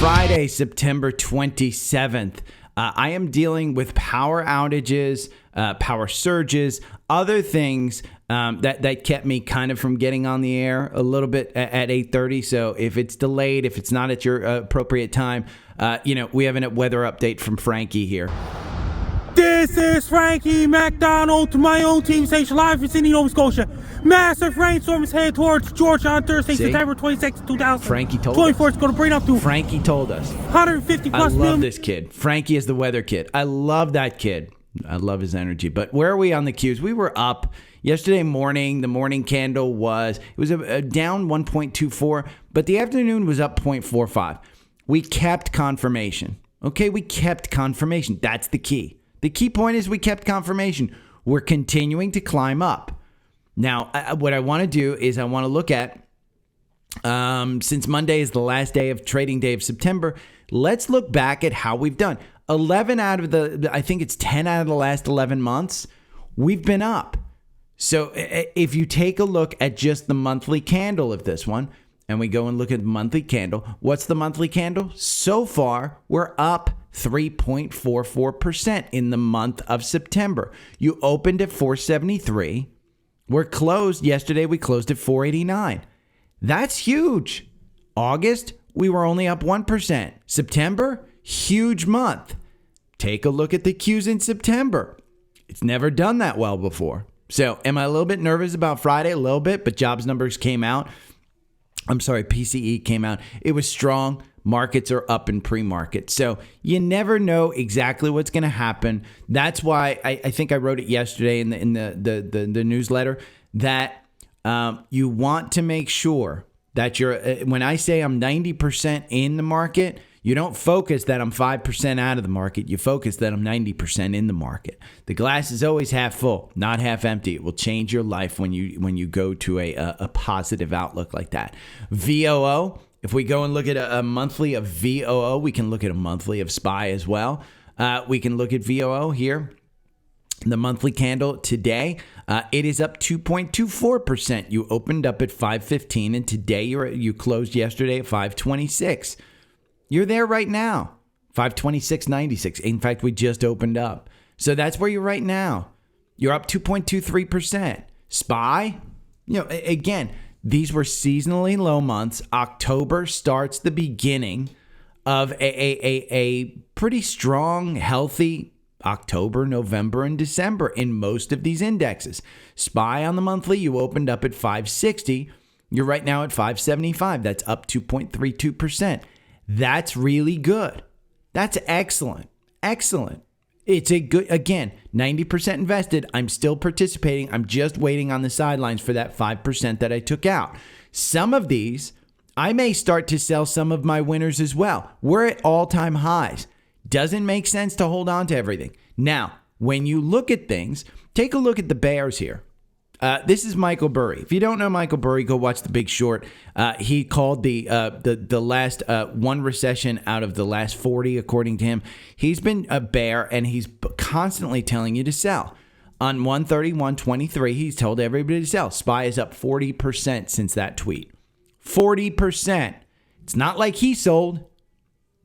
Friday, September 27th. I am dealing with power outages, power surges, other things that kept me kind of from getting on the air a little bit at 8:30. So if it's delayed, if it's not at your appropriate time, we have a weather update from Frankie here. This is Frankie McDonald to my own team station live from Sydney, Nova Scotia. Massive rainstorm is headed towards Georgia on Thursday, September 26, 2000. Frankie told 24 us. It's going to bring up to Frankie told us. 150 plus I love million. this kid. Frankie is the weather kid. I love that kid. I love his energy. But where are we on the cues? We were up yesterday morning. The morning candle was a down 1.24, but the afternoon was up 0.45. We kept confirmation. Okay, we kept confirmation. That's the key. The key point is we kept confirmation. We're continuing to climb up. Now, what I want to do is I want to look at, since Monday is the last day of trading day of September, let's look back at how we've done. 11 out of I think it's 10 out of the last 11 months, we've been up. So if you take a look at just the monthly candle of this one, and we go and look at the monthly candle, what's the monthly candle? So far, we're up 3.44% in the month of September. You opened at 473. We're closed. Yesterday, we closed at 489. That's huge. August, we were only up 1%. September, huge month. Take a look at the Qs in September. It's never done that well before. So am I a little bit nervous about Friday? A little bit, but jobs numbers came out. PCE came out. It was strong. Markets are up in pre-market. So you never know exactly what's going to happen. That's why I think I wrote it yesterday in the newsletter that you want to make sure that when I say I'm 90% in the market, you don't focus that I'm 5% out of the market. You focus that I'm 90% in the market. The glass is always half full, not half empty. It will change your life when you go to a positive outlook like that. VOO, if we go and look at a monthly of VOO, we can look at a monthly of SPY as well. We can look at VOO here. The monthly candle today, it is up 2.24%. You opened up at 515, and today you closed yesterday at 526. You're there right now, 526.96. In fact, we just opened up. So that's where you're right now. You're up 2.23%. SPY, again, these were seasonally low months. October starts the beginning of a pretty strong, healthy October, November, and December in most of these indexes. SPY on the monthly, you opened up at 560. You're right now at 575. That's up 2.32%. That's really good. That's excellent. Excellent. It's a good, again, 90% invested. I'm still participating. I'm just waiting on the sidelines for that 5% that I took out. Some of these, I may start to sell some of my winners as well. We're at all-time highs. Doesn't make sense to hold on to everything. Now, when you look at things, take a look at the bears here. This is Michael Burry. If you don't know Michael Burry, go watch The Big Short. He called the last one recession out of the last 40, according to him. He's been a bear, and he's constantly telling you to sell. On 131.23, he's told everybody to sell. SPY is up 40% since that tweet. 40%. It's not like he sold.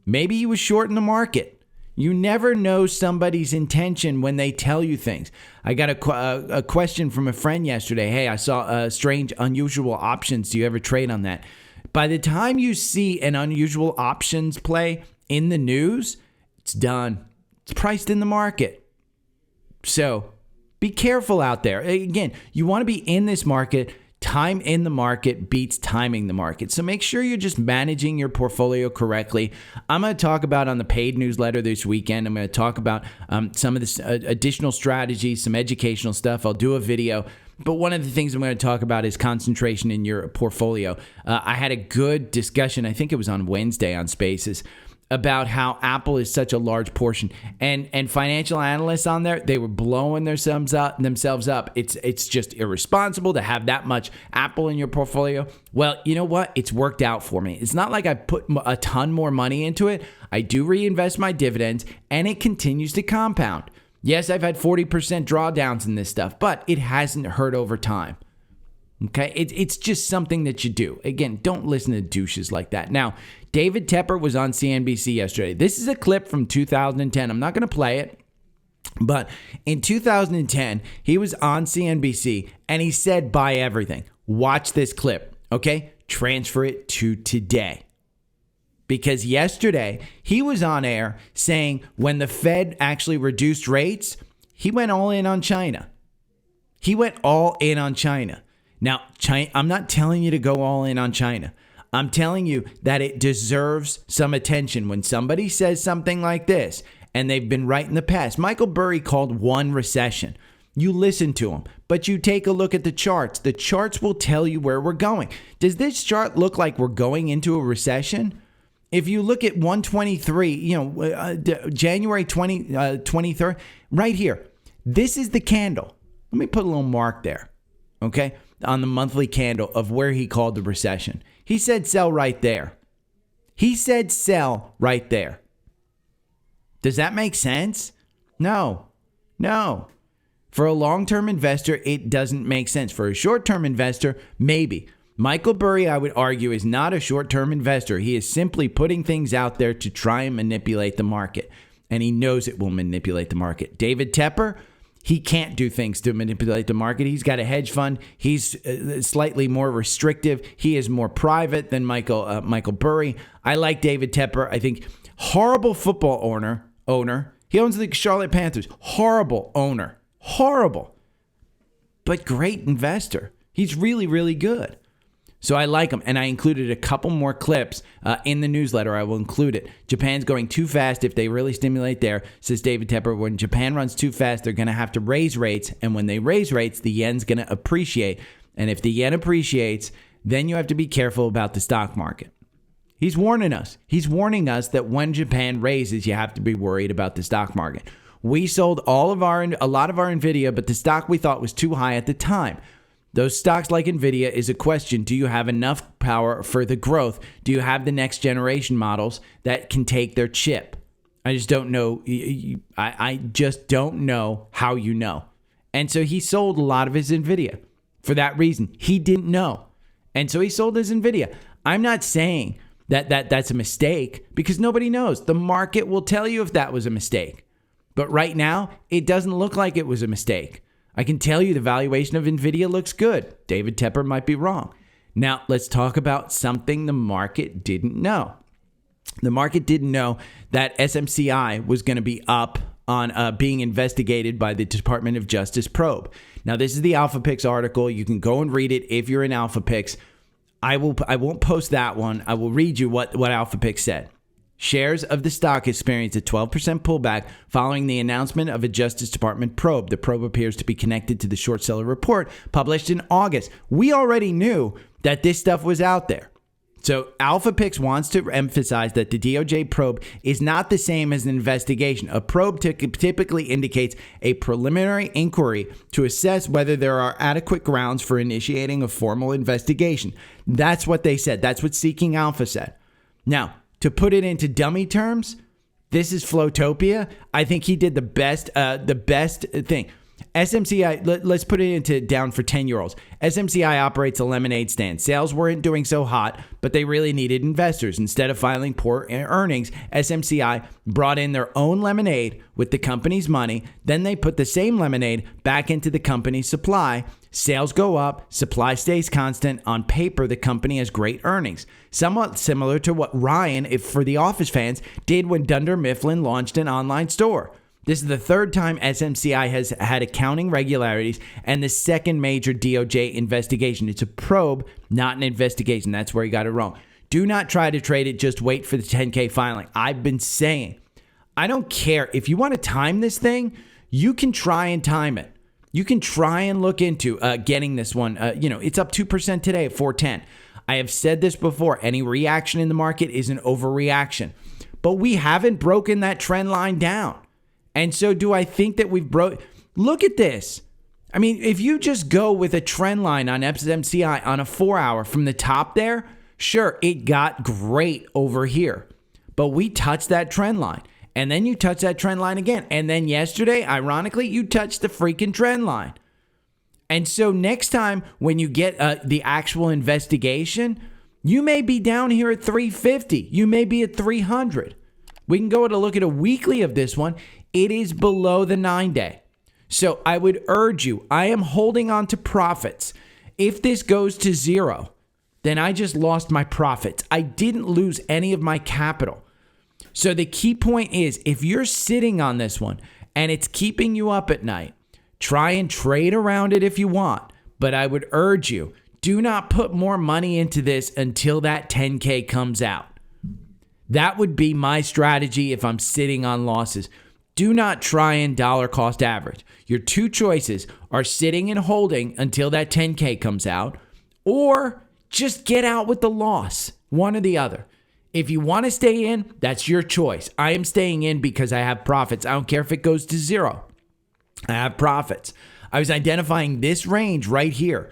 Maybe he was short in the market. You never know somebody's intention when they tell you things. I got a question from a friend yesterday. Hey, I saw strange, unusual options. Do you ever trade on that? By the time you see an unusual options play in the news, it's done. It's priced in the market. So be careful out there. Again, you want to be in this market. Time in the market beats timing the market. So make sure you're just managing your portfolio correctly. I'm going to talk about on the paid newsletter this weekend. I'm going to talk about some of this additional strategies, some educational stuff. I'll do a video. But one of the things I'm going to talk about is concentration in your portfolio. I had a good discussion, I think it was on Wednesday on Spaces, about how Apple is such a large portion, and financial analysts on there, they were blowing themselves up. It's just irresponsible to have that much Apple in your portfolio. Well, you know what? It's worked out for me. It's not like I put a ton more money into it. I do reinvest my dividends, and it continues to compound. Yes, I've had 40% drawdowns in this stuff, but it hasn't hurt over time. Okay, it's just something that you do. Again, don't listen to douches like that. Now, David Tepper was on CNBC yesterday. This is a clip from 2010. I'm not going to play it, but in 2010, he was on CNBC and he said, buy everything. Watch this clip, okay? Transfer it to today. Because yesterday, he was on air saying when the Fed actually reduced rates, he went all in on China. He went all in on China. Now, China, I'm not telling you to go all in on China. I'm telling you that it deserves some attention. When somebody says something like this, and they've been right in the past, Michael Burry called one recession. You listen to him, but you take a look at the charts. The charts will tell you where we're going. Does this chart look like we're going into a recession? If you look at 123, January 23rd, right here, this is the candle. Let me put a little mark there, okay, on the monthly candle of where he called the recession. He said sell right there. He said sell right there. Does that make sense? No. For a long-term investor, it doesn't make sense. For a short-term investor, maybe. Michael Burry, I would argue, is not a short-term investor. He is simply putting things out there to try and manipulate the market. And he knows it will manipulate the market. David Tepper, he can't do things to manipulate the market. He's got a hedge fund. He's slightly more restrictive. He is more private than Michael Burry. I like David Tepper. I think horrible football owner. He owns the Charlotte Panthers. Horrible owner. Horrible. But great investor. He's really, really good. So I like him, and I included a couple more clips in the newsletter. I will include it. Japan's going too fast if they really stimulate there, says David Tepper. When Japan runs too fast, they're going to have to raise rates, and when they raise rates, the yen's going to appreciate. And if the yen appreciates, then you have to be careful about the stock market. He's warning us. He's warning us that when Japan raises, you have to be worried about the stock market. We sold a lot of our NVIDIA, but the stock we thought was too high at the time. Those stocks like NVIDIA is a question. Do you have enough power for the growth? Do you have the next generation models that can take their chip? I just don't know. I just don't know how you know. And so he sold a lot of his NVIDIA for that reason. He didn't know. And so he sold his NVIDIA. I'm not saying that's a mistake because nobody knows. The market will tell you if that was a mistake. But right now, it doesn't look like it was a mistake. I can tell you the valuation of NVIDIA looks good. David Tepper might be wrong. Now, let's talk about something the market didn't know. The market didn't know that SMCI was going to be up on being investigated by the Department of Justice probe. Now, this is the AlphaPix article. You can go and read it if you're in AlphaPix. I won't post that one. I will read you what AlphaPix said. Shares of the stock experienced a 12% pullback following the announcement of a Justice Department probe. The probe appears to be connected to the short seller report published in August. We already knew that this stuff was out there. So AlphaPix wants to emphasize that the DOJ probe is not the same as an investigation. A probe typically indicates a preliminary inquiry to assess whether there are adequate grounds for initiating a formal investigation. That's what they said. That's what Seeking Alpha said. Now, to put it into dummy terms, this is Flowtopia. I think he did the best thing. SMCI, let's put it into down for 10-year-olds. SMCI operates a lemonade stand. Sales weren't doing so hot, but they really needed investors. Instead of filing poor earnings, SMCI brought in their own lemonade with the company's money. Then they put the same lemonade back into the company's supply. Sales go up, supply stays constant. On paper, the company has great earnings. Somewhat similar to what Ryan, if for the Office fans, did when Dunder Mifflin launched an online store. This is the third time SMCI has had accounting irregularities and the second major DOJ investigation. It's a probe, not an investigation. That's where he got it wrong. Do not try to trade it. Just wait for the 10K filing. I've been saying, I don't care. If you want to time this thing, you can try and time it. You can try and look into getting this one. It's up 2% today at 410. I have said this before. Any reaction in the market is an overreaction. But we haven't broken that trend line down. And so do I think that we've broke? Look at this. I mean, if you just go with a trend line on SMCI on a 4-hour from the top there, sure, it got great over here. But we touched that trend line. And then you touch that trend line again. And then yesterday, ironically, you touched the freaking trend line. And so next time when you get the actual investigation, you may be down here at 350. You may be at 300. We can go to look at a weekly of this one. It is below the 9-day. So I would urge you, I am holding on to profits. If this goes to zero, then I just lost my profits. I didn't lose any of my capital. So the key point is, if you're sitting on this one and it's keeping you up at night, try and trade around it if you want. But I would urge you, do not put more money into this until that 10K comes out. That would be my strategy if I'm sitting on losses. Do not try and dollar cost average. Your two choices are sitting and holding until that 10K comes out, or just get out with the loss, one or the other. If you want to stay in, that's your choice. I am staying in because I have profits. I don't care if it goes to zero. I have profits. I was identifying this range right here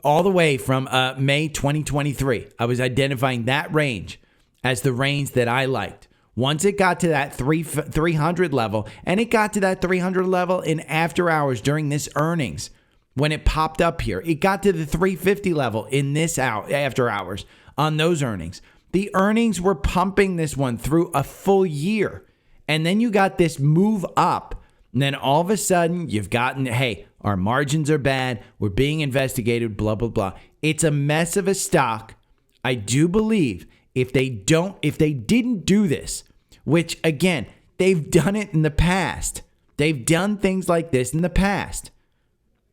all the way from May 2023. I was identifying that range as the range that I liked. Once it got to that 300 level, and it got to that 300 level in after hours during this earnings, when it popped up here, it got to the 350 level in this after hours on those earnings. The earnings were pumping this one through a full year. And then you got this move up. And then all of a sudden you've gotten, hey, our margins are bad. We're being investigated, blah, blah, blah. It's a mess of a stock. I do believe if they didn't do this, which again, they've done it in the past. They've done things like this in the past.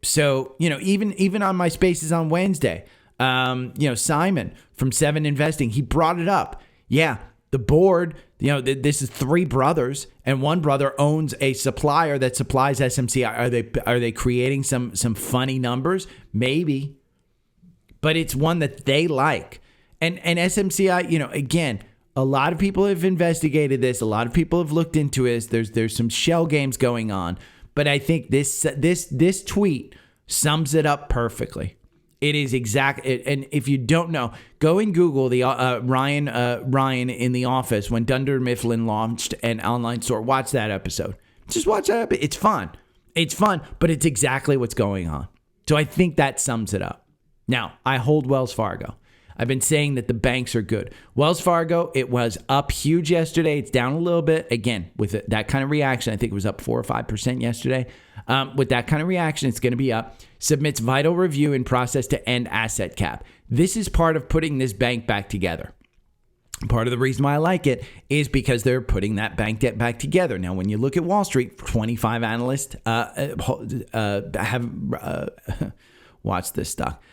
So, even on my spaces on Wednesday, Simon from 7 Investing, he brought it up. Yeah, the board, this is 3 brothers, and one brother owns a supplier that supplies SMCI. Are they creating some funny numbers? Maybe, but it's one that they like. And SMCI, again, a lot of people have investigated this. A lot of people have looked into it. There's some shell games going on, but I think this tweet sums it up perfectly. It is exact. And if you don't know, go and Google the Ryan in the office when Dunder Mifflin launched an online store. Watch that episode. Just watch that. It's fun. It's fun, but it's exactly what's going on. So I think that sums it up. Now, I hold Wells Fargo. I've been saying that the banks are good. Wells Fargo, it was up huge yesterday. It's down a little bit. Again, with that kind of reaction, I think it was up 4 or 5% yesterday. With that kind of reaction, it's going to be up. Submits vital review in process to end asset cap. This is part of putting this bank back together. Part of the reason why I like it is because they're putting that bank debt back together. Now, when you look at Wall Street, 25 analysts have watched this stock.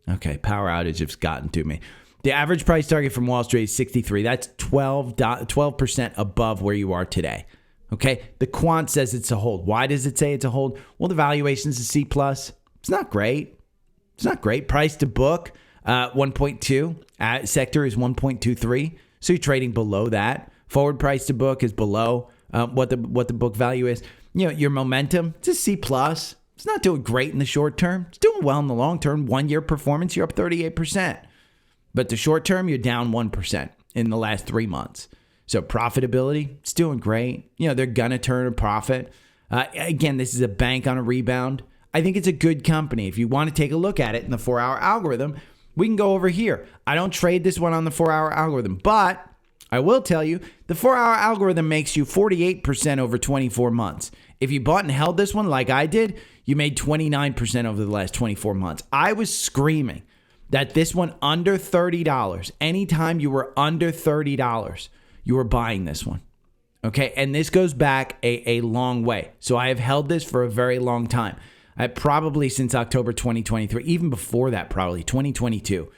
Okay, power outage has gotten to me. The average price target from Wall Street is 63. That's 12% above where you are today. Okay, the quant says it's a hold. Why does it say it's a hold? Well, the valuation is a C+. It's not great. It's not great. Price to book, 1.2. Sector is 1.23. So you're trading below that. Forward price to book is below what the book value is. Your momentum, it's a C+. It's not doing great in the short term. It's doing well in the long term. 1 year performance, you're up 38%. But the short term, you're down 1% in the last 3 months. So profitability, it's doing great. They're going to turn a profit. Again, this is a bank on a rebound. I think it's a good company. If you want to take a look at it in the 4-hour algorithm, we can go over here. I don't trade this one on the 4-hour algorithm, but I will tell you, the 4-hour algorithm makes you 48% over 24 months. If you bought and held this one like I did, you made 29% over the last 24 months. I was screaming that this one under $30, anytime you were under $30, you were buying this one. Okay, and this goes back a long way. So I have held this for a very long time. Probably since October 2023, even before that, probably 2022.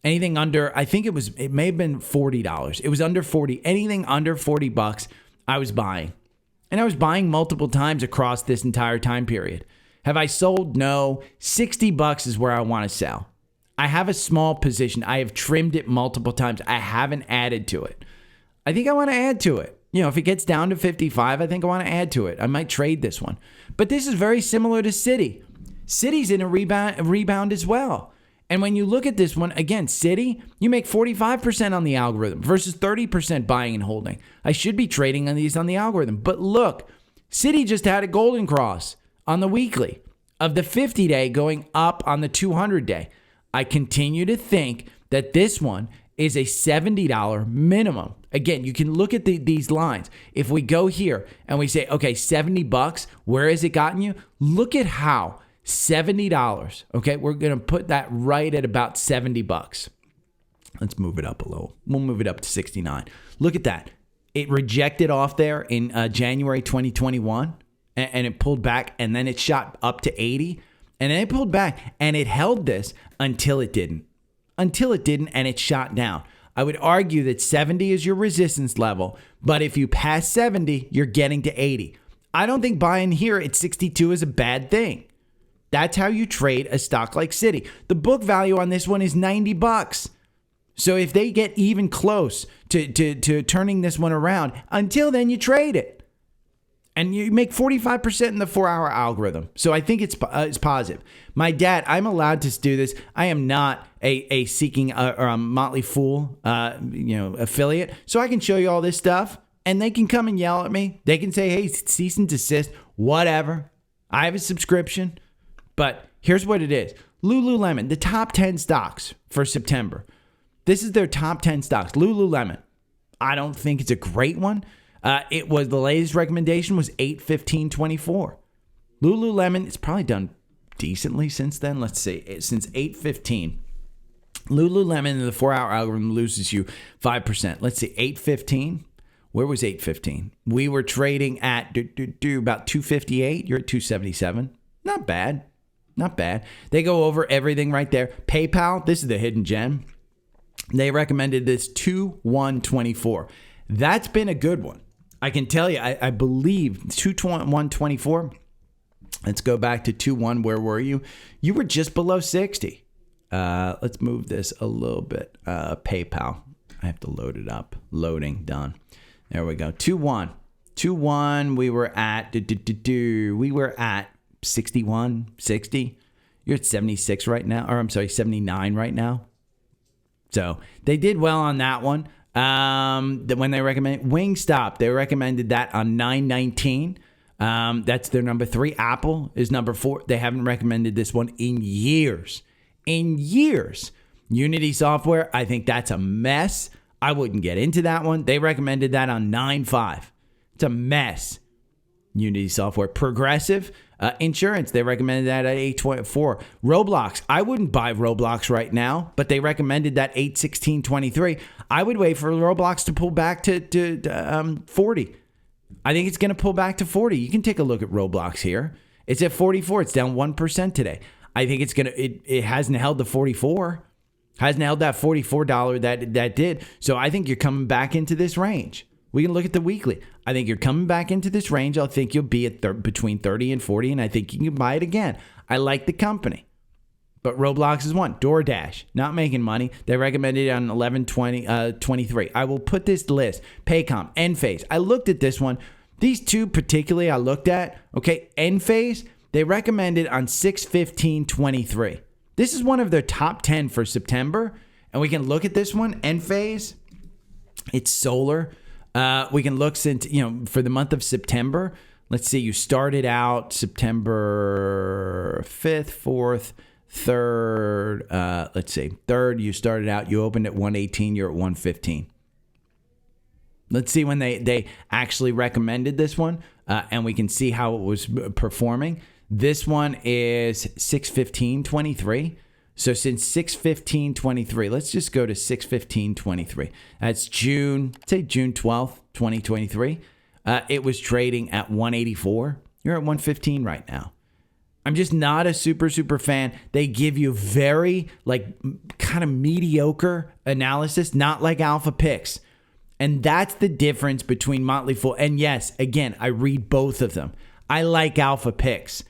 Anything under, it may have been $40. It was under 40. Anything under $40, I was buying. And I was buying multiple times across this entire time period. Have I sold? No. $60 is where I want to sell. I have a small position. I have trimmed it multiple times. I haven't added to it. I think I want to add to it. If it gets down to 55, I think I want to add to it. I might trade this one. But this is very similar to Citi. Citi's in a rebound as well. And when you look at this one, again, Citi, you make 45% on the algorithm versus 30% buying and holding. I should be trading on these on the algorithm. But look, Citi just had a golden cross on the weekly. of the 50-day going up on the 200-day. I continue to think that this one is a $70 minimum. Again, you can look at these lines. If we go here and we say, okay, $70, where has it gotten you? Look at how $70. Okay, we're going to put that right at about $70. Let's move it up a little. We'll move it up to 69. Look at that. It rejected off there in January 2021, and it pulled back, and then it shot up to 80, and then it pulled back, and it held this until it didn't. And it shot down. I would argue that 70 is your resistance level, but if you pass 70, you're getting to 80. I don't think buying here at 62 is a bad thing. That's how you trade a stock like Citi. The book value on this one is $90. So if they get even close to turning this one around, until then you trade it. And you make 45% in the 4-hour algorithm. So I think it's positive. My dad, I'm allowed to do this. I am not a seeking or a Motley Fool affiliate. So I can show you all this stuff. And they can come and yell at me. They can say, hey, cease and desist, whatever. I have a subscription. But here's what it is. Lululemon, the top 10 stocks for September. This is their top 10 stocks. Lululemon. I don't think it's a great one. It was the latest recommendation was 8/15/24. Lululemon, it's probably done decently since then. Let's see, since 8/15. Lululemon in the 4-hour algorithm loses you 5%. Let's see, 8/15. Where was 8/15? We were trading at about 258. You're at 277. Not bad. Not bad. They go over everything right there. PayPal, this is the hidden gem. They recommended this 2/1/24. That's been a good one. I can tell you, I believe 2/1/24. Let's go back to 2/1. Where were you? You were just below 60. Let's move this a little bit. PayPal. I have to load it up. Loading done. There we go. 2/1. 2/1. We were at we were at 61, 60. You're at 76 right now, or I'm sorry, 79 right now. So they did well on that one. When they recommend Wingstop, they recommended that on 9/19. That's their number 3. Apple is number 4. They haven't recommended this one in years. Unity Software, I think that's a mess. I wouldn't get into that one. They recommended that on 9/5. It's a mess. Unity Software. Progressive Insurance, they recommended that at 8/24. Roblox, I wouldn't buy Roblox right now, but they recommended that 8/16/23. I would wait for Roblox to pull back to 40. I think it's going to pull back to 40. You can take a look at Roblox here. It's at 44. It's down 1% today. I think it's going to, it hasn't held the 44. Hasn't held that $44 that did. So I think you're coming back into this range. We can look at the weekly. I think you're coming back into this range. I think you'll be at between 30 and 40, and I think you can buy it again. I like the company. But Roblox is one. DoorDash, not making money. They recommended it on 11/20/23. I will put this list. Paycom, Enphase. I looked at this one. These two particularly I looked at. Okay, Enphase, they recommended on 6/15/23. This is one of their top 10 for September. And we can look at this one. Enphase, it's solar. We can look since, for the month of September. Let's see, you started out September 5th, 4th, 3rd. Let's see, 3rd, you started out, you opened at 118, you're at 115. Let's see when they actually recommended this one, and we can see how it was performing. This one is 6/15/23. So since 6/15/23, let's just go to 6/15/23. That's June 12th, 2023. It was trading at 184. You're at 115 right now. I'm just not a super fan. They give you very kind of mediocre analysis, not like Alpha Picks. And that's the difference between Motley Fool. And yes, again, I read both of them. I like Alpha Picks.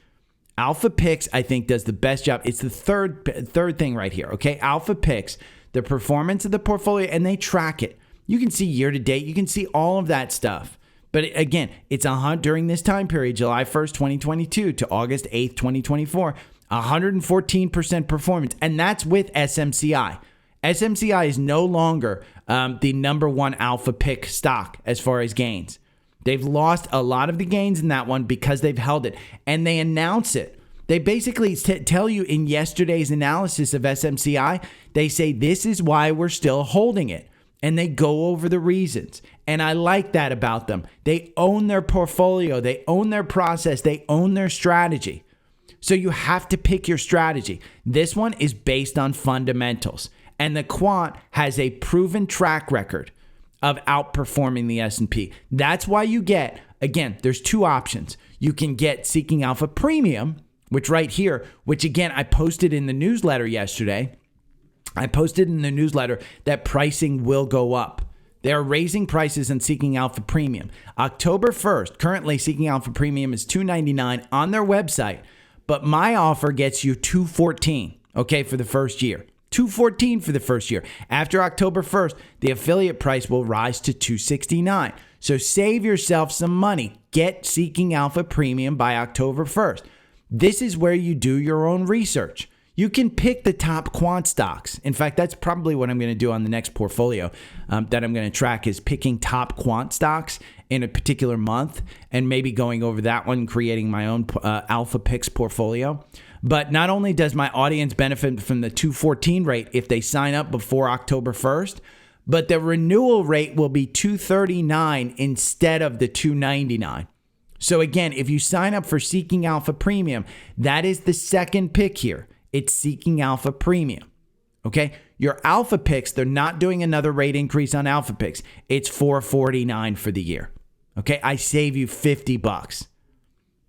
Alpha Picks, I think, does the best job. It's the third thing right here, okay? Alpha Picks, the performance of the portfolio, and they track it. You can see year to date. You can see all of that stuff. But again, it's during this time period, July 1st, 2022 to August 8th, 2024, 114% performance. And that's with SMCI. SMCI is no longer the number 1 Alpha Pick stock as far as gains. They've lost a lot of the gains in that one because they've held it. And they announce it. They basically tell you in yesterday's analysis of SMCI, they say this is why we're still holding it. And they go over the reasons. And I like that about them. They own their portfolio. They own their process. They own their strategy. So you have to pick your strategy. This one is based on fundamentals. And the quant has a proven track record of outperforming the S&P. That's why you get, again, there's two options. You can get Seeking Alpha Premium, which right here, which again, I posted in the newsletter yesterday. I posted in the newsletter that pricing will go up. They're raising prices on Seeking Alpha Premium. October 1st, currently Seeking Alpha Premium is $299 on their website, but my offer gets you $214, okay, for the first year. $214 for the first year. After October 1st, the affiliate price will rise to $269. So save yourself some money. Get Seeking Alpha Premium by October 1st. This is where you do your own research. You can pick the top quant stocks. In fact, that's probably what I'm going to do on the next portfolio that I'm going to track is picking top quant stocks in a particular month and maybe going over that one, creating my own alpha picks portfolio. But not only does my audience benefit from the 214 rate if they sign up before October 1st, but the renewal rate will be 239 instead of the 299. So again, if you sign up for Seeking Alpha Premium, that is the second pick here. It's Seeking Alpha Premium. Okay? Your alpha picks, they're not doing another rate increase on alpha picks. It's $449 for the year. Okay? I save you $50.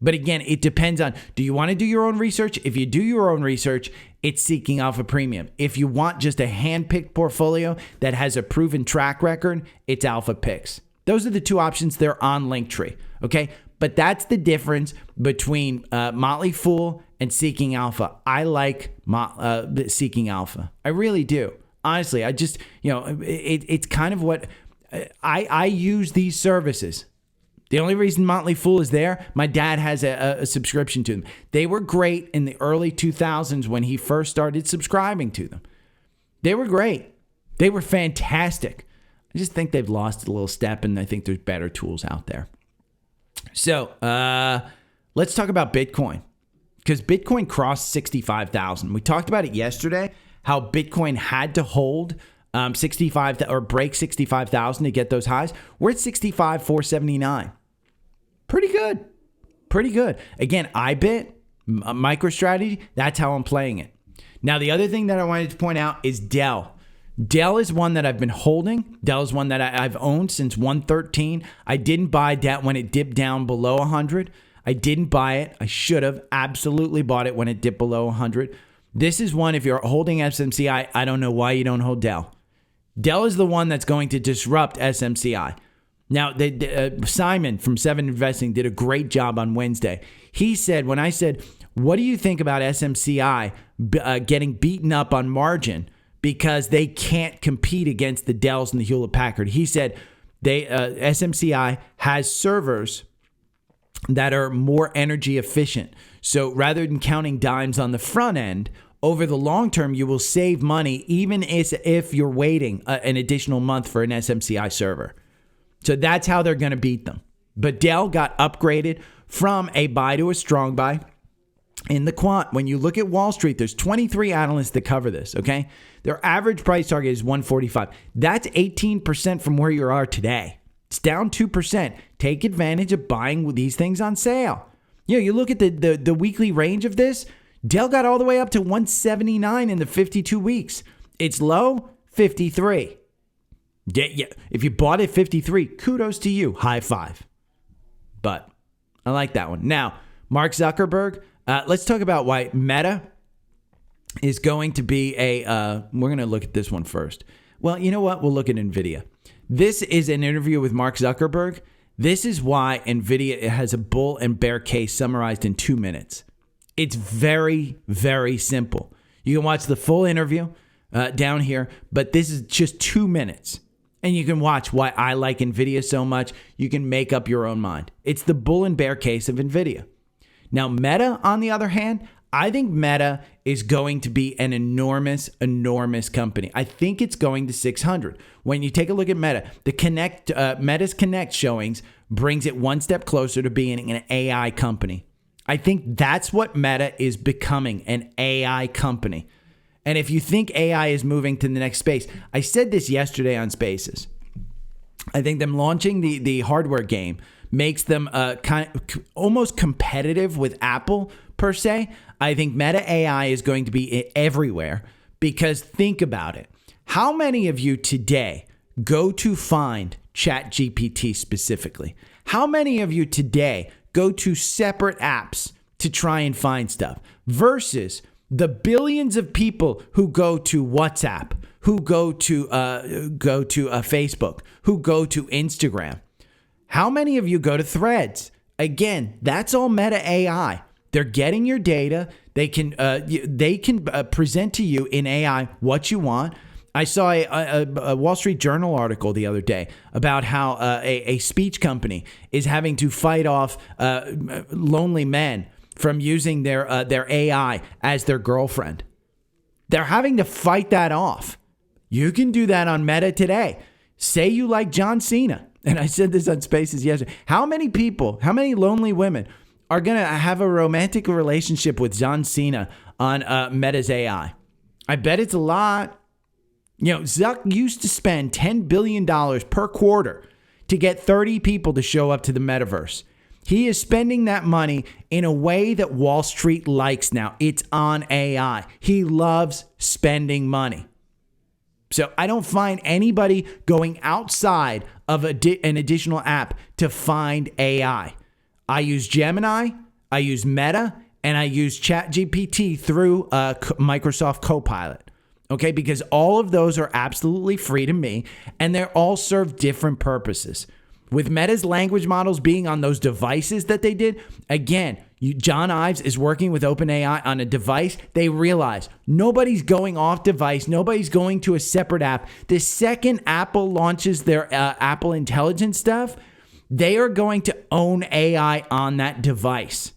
But again, it depends on, do you want to do your own research? If you do your own research, it's Seeking Alpha Premium. If you want just a hand-picked portfolio that has a proven track record, it's Alpha Picks. Those are the two options. They're on Linktree. Okay? But that's the difference between Motley Fool and Seeking Alpha. I like Seeking Alpha. I really do. Honestly, I just, it's kind of what I use these services. The only reason Motley Fool is there, my dad has a subscription to them. They were great in the early 2000s when he first started subscribing to them. They were great. They were fantastic. I just think they've lost a little step, and I think there's better tools out there. So let's talk about Bitcoin, because Bitcoin crossed 65,000. We talked about it yesterday, how Bitcoin had to hold 65 or break 65,000 to get those highs. We're at 65,479. Pretty good. Pretty good. Again, IBIT, MicroStrategy, that's how I'm playing it. Now, the other thing that I wanted to point out is DELL. DELL is one that I've been holding. DELL is one that I've owned since 113. I didn't buy that when it dipped down below 100. I didn't buy it. I should have absolutely bought it when it dipped below 100. This is one, if you're holding SMCI, I don't know why you don't hold DELL. DELL is the one that's going to disrupt SMCI. Now, Simon from 7 Investing did a great job on Wednesday. He said, when I said, what do you think about SMCI getting beaten up on margin because they can't compete against the Dells and the Hewlett-Packard? He said SMCI has servers that are more energy efficient. So rather than counting dimes on the front end, over the long term, you will save money even if you're waiting an additional month for an SMCI server. So that's how they're going to beat them. But DELL got upgraded from a buy to a strong buy in the quant. When you look at Wall Street, there's 23 analysts that cover this, okay? Their average price target is 145. That's 18% from where you are today. It's down 2%. Take advantage of buying these things on sale. You look at the weekly range of this, DELL got all the way up to 179 in the 52 weeks. Its low, 53. Yeah, if you bought it 53, kudos to you. High five. But I like that one. Now, Mark Zuckerberg, let's talk about why Meta is going to be we're going to look at this one first. Well, you know what? We'll look at NVIDIA. This is an interview with Mark Zuckerberg. This is why NVIDIA has a bull and bear case summarized in 2 minutes. It's very, very simple. You can watch the full interview down here, but this is just 2 minutes. And you can watch why I like NVIDIA so much. You can make up your own mind. It's the bull and bear case of NVIDIA. Now, Meta, on the other hand, I think Meta is going to be an enormous, enormous company. I think it's going to 600. When you take a look at Meta, Meta's Connect showings brings it one step closer to being an AI company. I think that's what Meta is becoming, an AI company. And if you think AI is moving to the next space, I said this yesterday on Spaces. I think them launching the hardware game makes them almost competitive with Apple per se. I think Meta AI is going to be everywhere because think about it. How many of you today go to find ChatGPT specifically? How many of you today go to separate apps to try and find stuff versus the billions of people who go to WhatsApp, who go to Facebook, who go to Instagram? How many of you go to Threads? Again, that's all Meta AI. They're getting your data. They can present to you in AI what you want. I saw a Wall Street Journal article the other day about how a speech company is having to fight off lonely men from using their AI as their girlfriend. They're having to fight that off. You can do that on Meta today. Say you like John Cena. And I said this on Spaces yesterday. How many lonely women are going to have a romantic relationship with John Cena on Meta's AI? I bet it's a lot. You know, Zuck used to spend $10 billion per quarter to get 30 people to show up to the metaverse. He is spending that money in a way that Wall Street likes now. It's on AI. He loves spending money. So I don't find anybody going outside of an additional app to find AI. I use Gemini, I use Meta, and I use ChatGPT through Microsoft Copilot. Okay, because all of those are absolutely free to me, and they're all serve different purposes. With Meta's language models being on those devices that they did, again, John Ives is working with OpenAI on a device. They realize nobody's going off device. Nobody's going to a separate app. The second Apple launches their Apple Intelligence stuff, they are going to own AI on that device.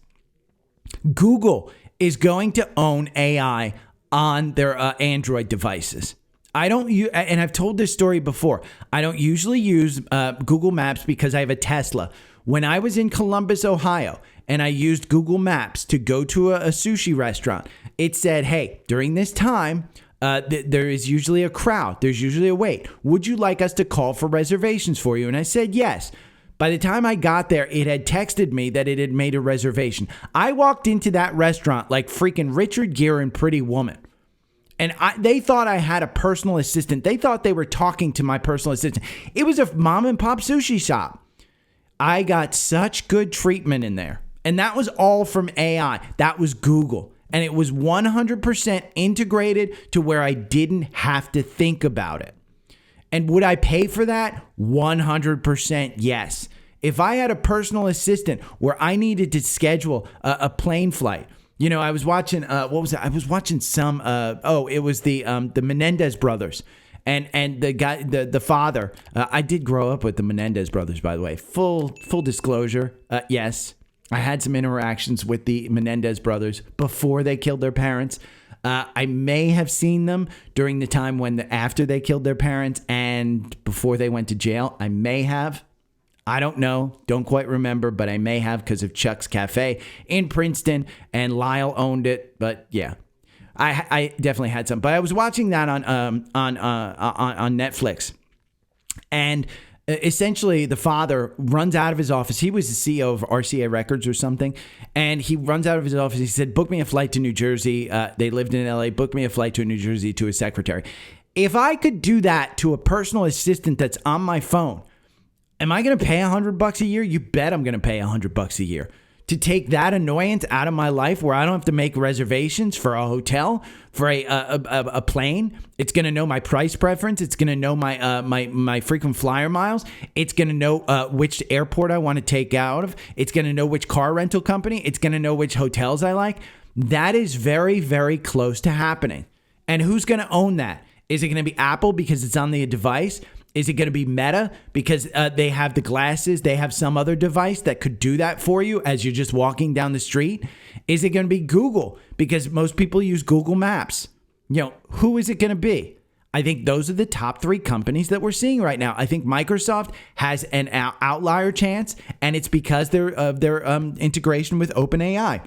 Google is going to own AI on their Android devices. And I've told this story before. I don't usually use Google Maps because I have a Tesla. When I was in Columbus, Ohio, and I used Google Maps to go to a sushi restaurant, it said, hey, during this time, there is usually a crowd. There's usually a wait. Would you like us to call for reservations for you? And I said, yes. By the time I got there, it had texted me that it had made a reservation. I walked into that restaurant like freaking Richard Gere in Pretty Woman. And they thought I had a personal assistant. They thought they were talking to my personal assistant. It was a mom and pop sushi shop. I got such good treatment in there. And that was all from AI. That was Google. And it was 100% integrated to where I didn't have to think about it. And would I pay for that? 100% yes. If I had a personal assistant where I needed to schedule a plane flight, you know, I was watching, what was it? I was watching some, it was the Menendez brothers. And the guy, the father, I did grow up with the Menendez brothers, by the way. Full disclosure, yes. I had some interactions with the Menendez brothers before they killed their parents. I may have seen them during the time after they killed their parents and before they went to jail. I may have. I don't know. Don't quite remember, but I may have because of Chuck's Cafe in Princeton, and Lyle owned it. But yeah, I definitely had some. But I was watching that on Netflix, and essentially the father runs out of his office. He was the CEO of RCA Records or something, and he runs out of his office. He said, "Book me a flight to New Jersey." They lived in LA. Book me a flight to New Jersey to his secretary. If I could do that to a personal assistant that's on my phone, am I going to pay $100 a year? You bet I'm going to pay $100 a year to take that annoyance out of my life where I don't have to make reservations for a hotel, for a plane. It's going to know my price preference. It's going to know my frequent flyer miles. It's going to know which airport I want to take out of. It's going to know which car rental company. It's going to know which hotels I like. That is very, very close to happening. And who's going to own that? Is it going to be Apple because it's on the device? Is it going to be Meta because they have the glasses? They have some other device that could do that for you as you're just walking down the street? Is it going to be Google because most people use Google Maps? You know, who is it going to be? I think those are the top 3 companies that we're seeing right now. I think Microsoft has an outlier chance, and it's because of their integration with OpenAI.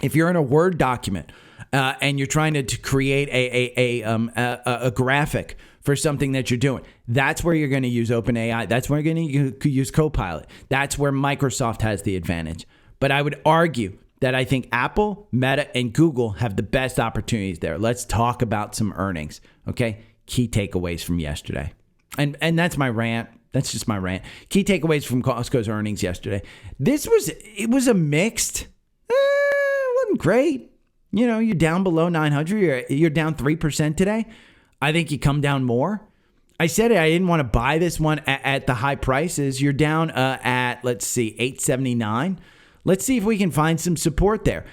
If you're in a Word document and you're trying to create a graphic for something that you're doing, that's where you're going to use OpenAI. That's where you're going to use Copilot. That's where Microsoft has the advantage. But I would argue that I think Apple, Meta, and Google have the best opportunities there. Let's talk about some earnings, okay? Key takeaways from yesterday. And that's my rant. That's just my rant. Key takeaways from Costco's earnings yesterday. It was a mixed, it wasn't great. You know, you're down below 900. You're down 3% today. I think you come down more. I said it, I didn't want to buy this one at the high prices. You're down at, let's see, 879. Let's see if we can find some support there.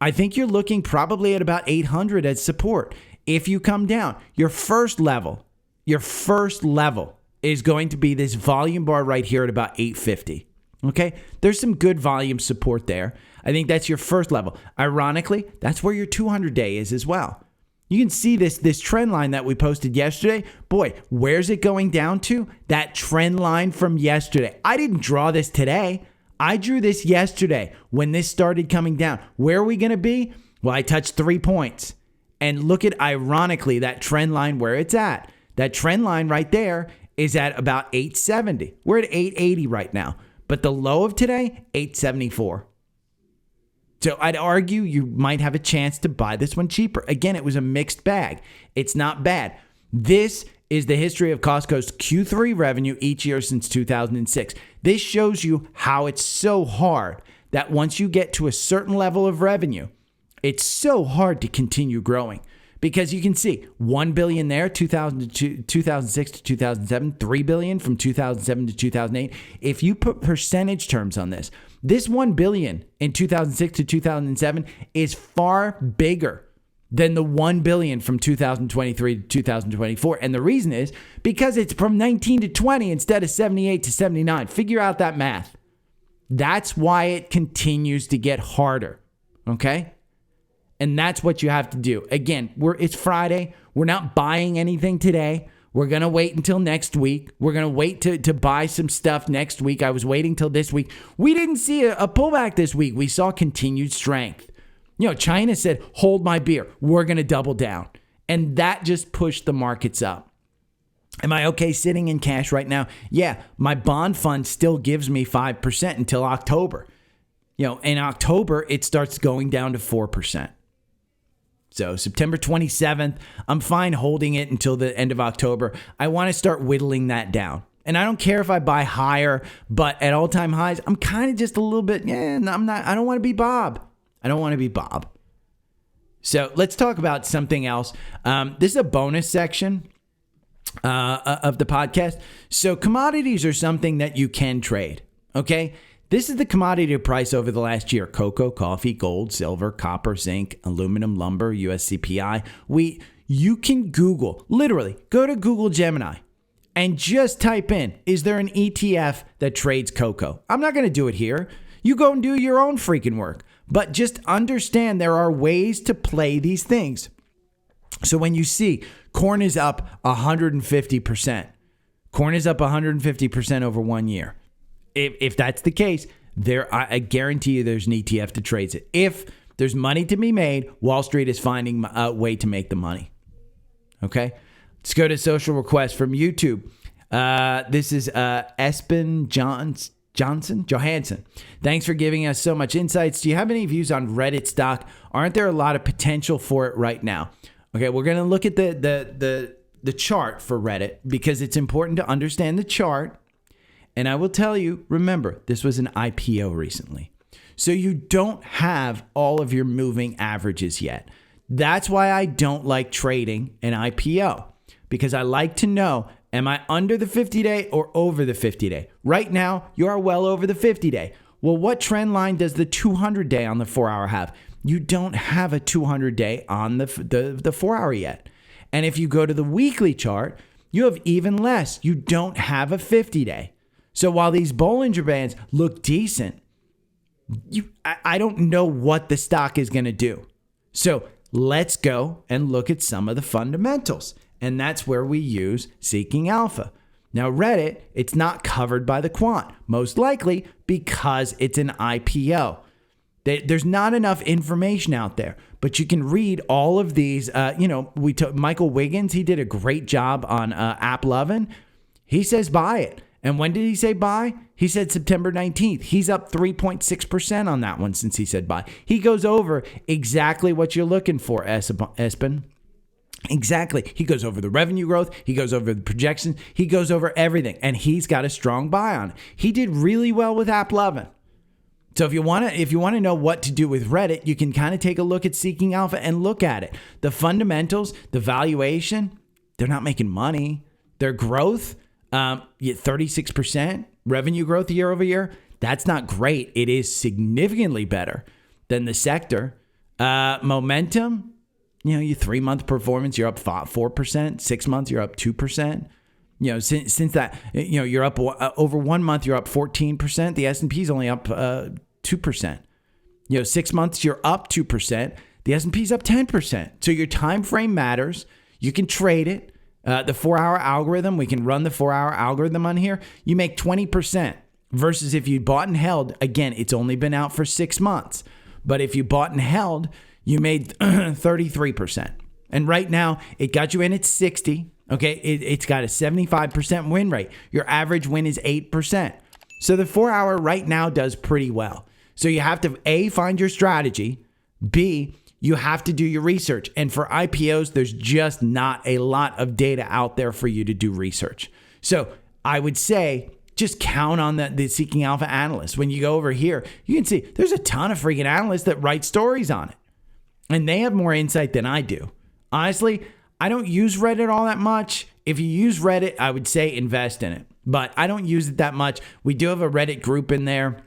I think you're looking probably at about 800 as support. If you come down, your first level is going to be this volume bar right here at about 850. Okay? There's some good volume support there. I think that's your first level. Ironically, that's where your 200-day is as well. You can see this trend line that we posted yesterday. Boy, where's it going down to? That trend line from yesterday. I didn't draw this today. I drew this yesterday when this started coming down. Where are we going to be? Well, I touched 3 points. And look at, ironically, that trend line where it's at. That trend line right there is at about 870. We're at 880 right now. But the low of today, 874. So I'd argue you might have a chance to buy this one cheaper. Again, it was a mixed bag. It's not bad. This is the history of Costco's Q3 revenue each year since 2006. This shows you how it's so hard that once you get to a certain level of revenue, it's so hard to continue growing. Because you can see $1 billion there, 2006 to 2007, $3 billion from 2007 to 2008. If you put percentage terms on this, this $1 billion in 2006 to 2007 is far bigger than the $1 billion from 2023 to 2024. And the reason is because it's from 19 to 20 instead of 78 to 79. Figure out that math. That's why it continues to get harder. Okay? And that's what you have to do. Again, it's Friday. We're not buying anything today. We're going to wait until next week. We're going to wait to buy some stuff next week. I was waiting till this week. We didn't see a pullback this week. We saw continued strength. You know, China said, hold my beer. We're going to double down. And that just pushed the markets up. Am I okay sitting in cash right now? Yeah, my bond fund still gives me 5% until October. You know, in October, it starts going down to 4%. So September 27th, I'm fine holding it until the end of October. I want to start whittling that down. And I don't care if I buy higher, but at all-time highs, I'm kind of just a little bit, I don't want to be Bob. I don't want to be Bob. So let's talk about something else. This is a bonus section of the podcast. So commodities are something that you can trade, okay? This is the commodity price over the last year. Cocoa, coffee, gold, silver, copper, zinc, aluminum, lumber, USCPI, wheat. You can Google, literally, go to Google Gemini and just type in, is there an ETF that trades cocoa? I'm not going to do it here. You go and do your own freaking work. But just understand there are ways to play these things. So when you see corn is up 150%, corn is up 150% over 1 year. If that's the case, I guarantee you there's an ETF that trades it. If there's money to be made, Wall Street is finding a way to make the money. Okay? Let's go to social requests from YouTube. This is Espen Johansson. Thanks for giving us so much insights. Do you have any views on Reddit stock? Aren't there a lot of potential for it right now? Okay, we're going to look at the chart for Reddit because it's important to understand the chart. And I will tell you, remember, this was an IPO recently. So you don't have all of your moving averages yet. That's why I don't like trading an IPO, because I like to know, am I under the 50-day or over the 50-day? Right now, you are well over the 50-day. Well, what trend line does the 200-day on the 4-hour have? You don't have a 200-day on the 4-hour yet. And if you go to the weekly chart, you have even less. You don't have a 50-day. So while these Bollinger Bands look decent, I don't know what the stock is going to do. So let's go and look at some of the fundamentals. and that's where we use Seeking Alpha. Now, Reddit, it's not covered by the quant, most likely because it's an IPO. There's not enough information out there, but you can read all of these. We took Michael Wiggins. He did a great job on AppLovin. He says buy it. And when did he say buy? He said September 19th. He's up 3.6% on that one since he said buy. He goes over exactly what you're looking for, Espen. Exactly. He goes over the revenue growth. He goes over the projections. He goes over everything. And he's got a strong buy on it. He did really well with AppLovin. So if you want to know what to do with Reddit, you can kind of take a look at Seeking Alpha and look at it. The fundamentals, the valuation, they're not making money. Their growth, 36% revenue growth year over year. That's not great. It is significantly better than the sector. Momentum, your 3-month performance, you're up 4%. 6 months, you're up 2%. Since that, you're up over 1 month, you're up 14%. The S&P is only up 2%. 6 months, you're up 2%. The S&P is up 10%. So your time frame matters. You can trade it. The 4-hour algorithm, we can run the 4-hour algorithm on here. You make 20% versus if you bought and held, again, it's only been out for 6 months. But if you bought and held, you made 33%. And right now, it got you in at 60. Okay, it's got a 75% win rate. Your average win is 8%. So the 4-hour right now does pretty well. So you have to, A, find your strategy. B, you have to do your research. And for IPOs, there's just not a lot of data out there for you to do research. So I would say just count on the Seeking Alpha analysts. When you go over here, you can see there's a ton of freaking analysts that write stories on it. And they have more insight than I do. Honestly, I don't use Reddit all that much. If you use Reddit, I would say invest in it. But I don't use it that much. We do have a Reddit group in there.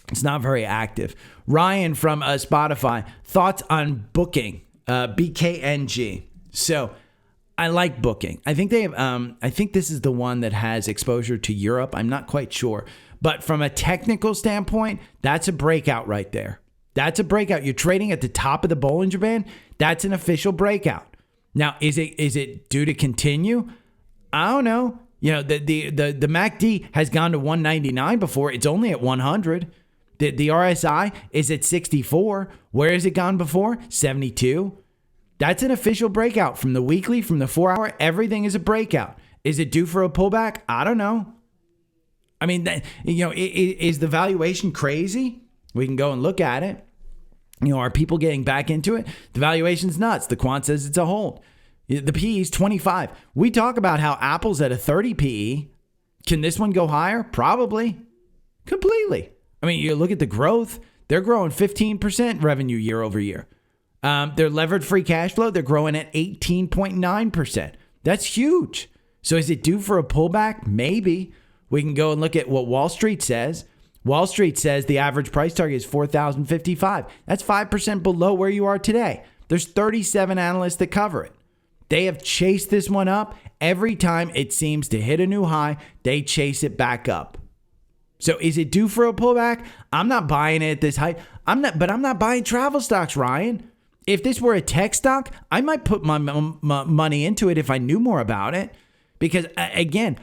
It's not very active. Ryan from Spotify, thoughts on Booking, BKNG. So I like Booking. I think they have. I think this is the one that has exposure to Europe. I'm not quite sure. But from a technical standpoint, that's a breakout right there. That's a breakout. You're trading at the top of the Bollinger Band. That's an official breakout. Now, is it due to continue? I don't know. The MACD has gone to 199 before. It's only at 100. The RSI is at 64. Where has it gone before? 72. That's an official breakout from the weekly, from the 4-hour. Everything is a breakout. Is it due for a pullback? I don't know. I mean, is the valuation crazy? We can go and look at it. Are people getting back into it? The valuation's nuts. The quant says it's a hold. The PE is 25. We talk about how Apple's at a 30 PE. Can this one go higher? Probably. Completely. I mean, you look at the growth. They're growing 15% revenue year over year. Their levered free cash flow, they're growing at 18.9%. That's huge. So is it due for a pullback? Maybe. We can go and look at what Wall Street says. Wall Street says the average price target is $4,055. That's 5% below where you are today. There's 37 analysts that cover it. They have chased this one up. Every time it seems to hit a new high, they chase it back up. So is it due for a pullback? I'm not buying it at this height. I'm not buying travel stocks, Ryan. If this were a tech stock, I might put my money into it if I knew more about it. Because again,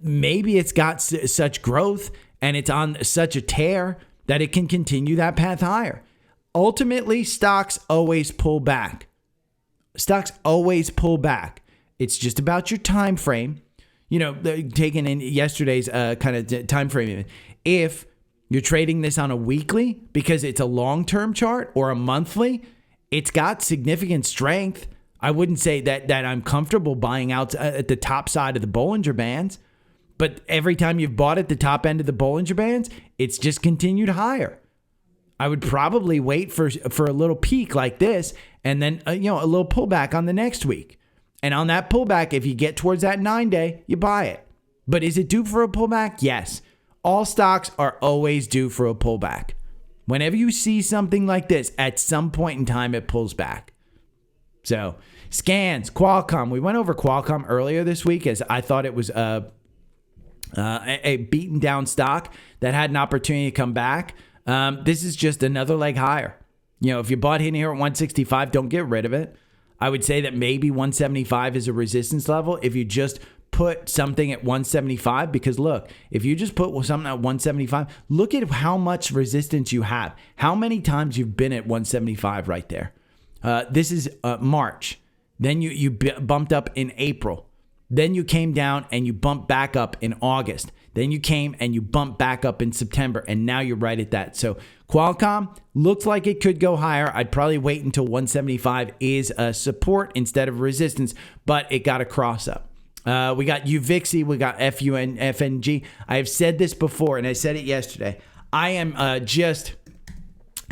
maybe it's got such growth and it's on such a tear that it can continue that path higher. Ultimately, stocks always pull back. Stocks always pull back. It's just about your time frame. Taking in yesterday's kind of time frame. If you're trading this on a weekly because it's a long-term chart or a monthly, it's got significant strength. I wouldn't say that I'm comfortable buying out at the top side of the Bollinger Bands. But every time you've bought at the top end of the Bollinger Bands, it's just continued higher. I would probably wait for a little peak like this and then a little pullback on the next week. And on that pullback, if you get towards that 9-day, you buy it. But is it due for a pullback? Yes. All stocks are always due for a pullback. Whenever you see something like this, at some point in time, it pulls back. So scans, Qualcomm. We went over Qualcomm earlier this week as I thought it was a beaten down stock that had an opportunity to come back. This is just another leg higher. If you bought in here at 165, don't get rid of it. I would say that maybe 175 is a resistance level if you just put something at 175, because look, if you just put something at 175, look at how much resistance you have. How many times you've been at 175 right there. This is March. Then you bumped up in April. Then you came down and you bumped back up in August. Then you came and you bumped back up in September, and now you're right at that. So Qualcomm looks like it could go higher. I'd probably wait until 175 is a support instead of resistance, but it got a cross up. We got UVIXI, we got FNG. I have said this before, and I said it yesterday. I am just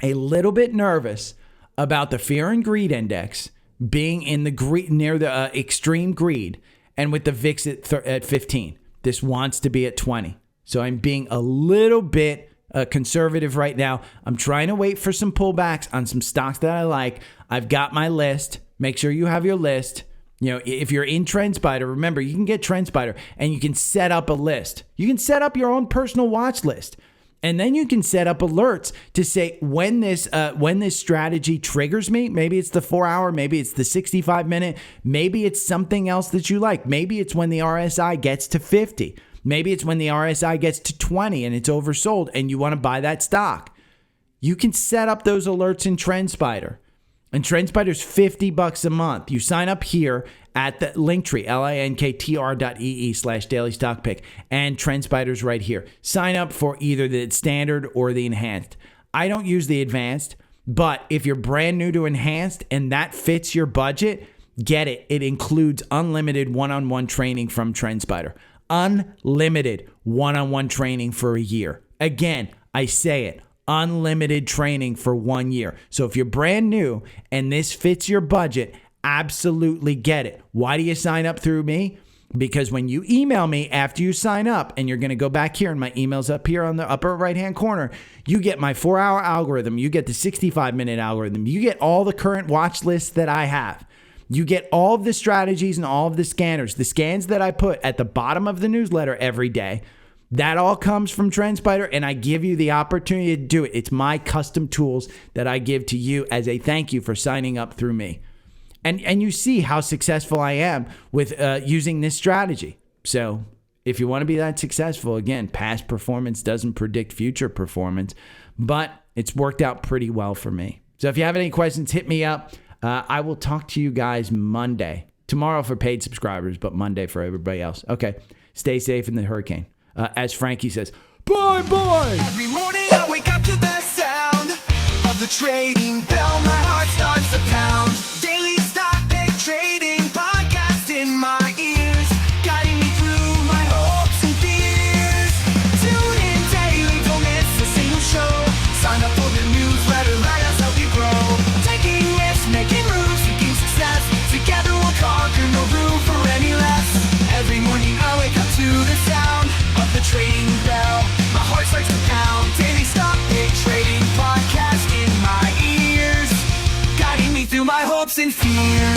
a little bit nervous about the fear and greed index being in the greed, near the extreme greed, and with the VIX at 15. This wants to be at 20. So I'm being a little bit conservative right now. I'm trying to wait for some pullbacks on some stocks that I like. I've got my list. Make sure you have your list. You know, if you're in Trendspider, remember, you can get Trendspider and you can set up a list. You can set up your own personal watch list. And then you can set up alerts to say when this strategy triggers me. Maybe it's the 4-hour, maybe it's the 65-minute, maybe it's something else that you like. Maybe it's when the RSI gets to 50. Maybe it's when the RSI gets to 20 and it's oversold and you want to buy that stock. You can set up those alerts in Trendspider. And Trendspider's $50 a month. You sign up here at the Linktree, linktr.ee/daily stock pick. And Trendspider's right here. Sign up for either the standard or the enhanced. I don't use the advanced, but if you're brand new to enhanced and that fits your budget, get it. It includes unlimited one-on-one training from Trendspider. Unlimited one-on-one training for a year. Again, I say it. Unlimited training for 1 year. So if you're brand new and this fits your budget, absolutely get it. Why do you sign up through me? Because when you email me after you sign up, and you're going to go back here and my email's up here on the upper right hand corner, you get my 4-hour algorithm, you get the 65-minute algorithm, you get all the current watch lists that I have. You get all of the strategies and all of the scanners, the scans that I put at the bottom of the newsletter every day. That all comes from Trendspider, and I give you the opportunity to do it. It's my custom tools that I give to you as a thank you for signing up through me. And you see how successful I am with using this strategy. So if you want to be that successful, again, past performance doesn't predict future performance, but it's worked out pretty well for me. So if you have any questions, hit me up. I will talk to you guys Monday. Tomorrow for paid subscribers, but Monday for everybody else. Okay, stay safe in the hurricane. As Frankie says, bye-bye. Every morning I wake up to the sound of the trading bell. My heart starts to pound. Daily stock pick trading podcast in my ears, guiding me through my hopes and fears. Tune in daily, don't miss a single show. Sign up for the newsletter, let us help you grow. Taking risks, making moves, seeking success. Together we'll conquer, no room for any less. Every morning I wake up to the sound of the trading bell. My heart starts to pound. Daily stock pick trading podcast in my ears, guiding me through my hopes and fears.